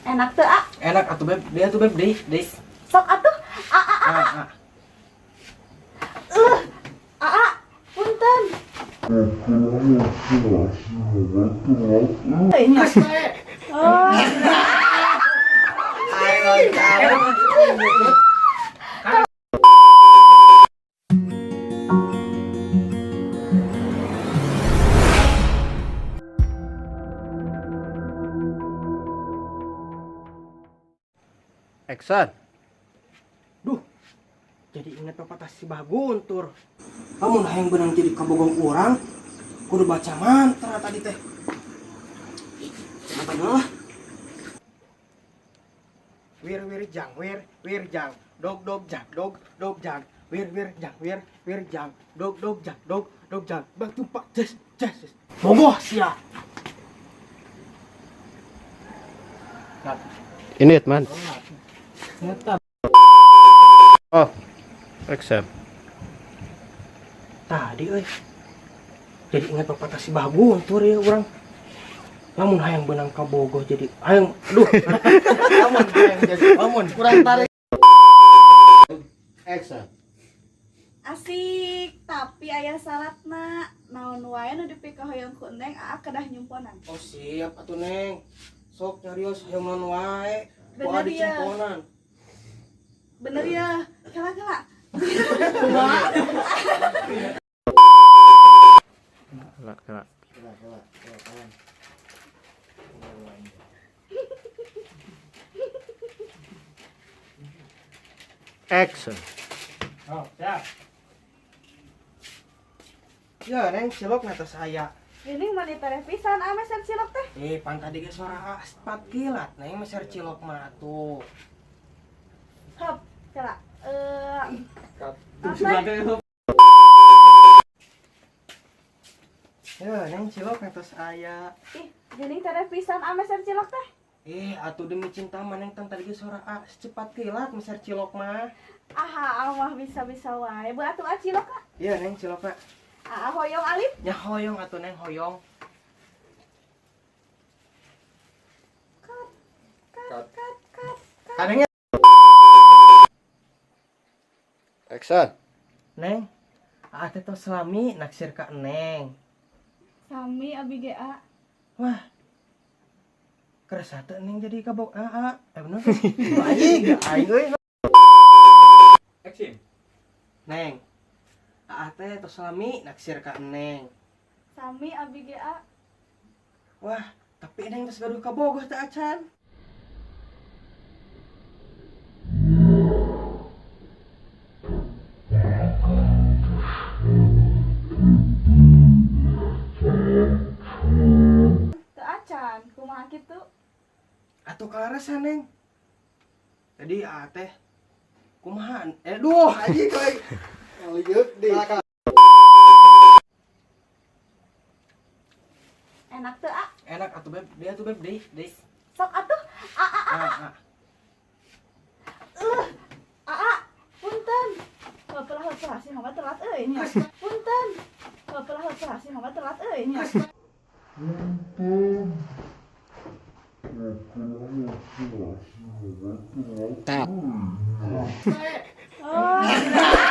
Enak tuh, ah. Enak atuh beb, dia tuh beb deis. Sok atuh. Ah. Punten. Nya. Oh. Action. Duh, jadi inget pepatah si Baguntur. Kamu nah yang benang jadi kabogong orang, kudu baca mantra tadi teh. Apa dulu? Wir jang, wir jang, dog jang, dog jang, wir jang, wir jang, dog jang, dog jang, batu pak, ces. Bogoh sia. Ini man. Nyata. Oh, accept. Tadi jadi ingat pepatah si Baguntur ya orang. Lamun hayang benang kabogoh jadi hayang lamun hayang jadi lamun kurang tarik. Action. Asik, tapi aya salatna. Naon wae nu dipika hoyong ku Neng, aa kedah nyumponan. Oh siap atuh Neng. Sok nyarios hayang naon wae. Bener Kumaha ya. dicemponan. Bener ya, kela. Kela. Action. Oh, siap. Ya, Neng cilok nata saya. Ini mani pisan ame ser cilok teh. Pan tadi ge suara aspat kilat, Neng meser cilok mah tuh. Hop, kela. Ya, Neng cilok nata saya. Ih, geuning pisan ame ser cilok teh. Atuh demi cinta maneng tang tadi ge suara secepat kilat meser cilok mah. Aha, mah bisa-bisa wae. Bu atuh cilok ka. Iya, Neng cilok mah. Hoyong alif. Nya hoyong atuh Neng hoyong. Kat. Kadangnya Action. Neng, teh tos selami naksir ka Neng. Sami abi GA. Wah. Kerasa teh Neng jadi kabok bener. Aing euy. Action. Neng. Teh tos selami naksir ka Neng. Sami abi GA. Wah, tapi Neng tos gaduh kabogoh teh acan. Teu acan, kumaha kitu? Atuh kalarasan Neng. Jadi teh kumaha? Duh, anjing euy. Lieup deui. Enak teu, ah. Enak atuh beb, dia tuh beb deis. Sok atuh. Punten. Hepelah si mama telat euy nya. Punten. Hepelah si mama telat euy nya. Tap. Oh.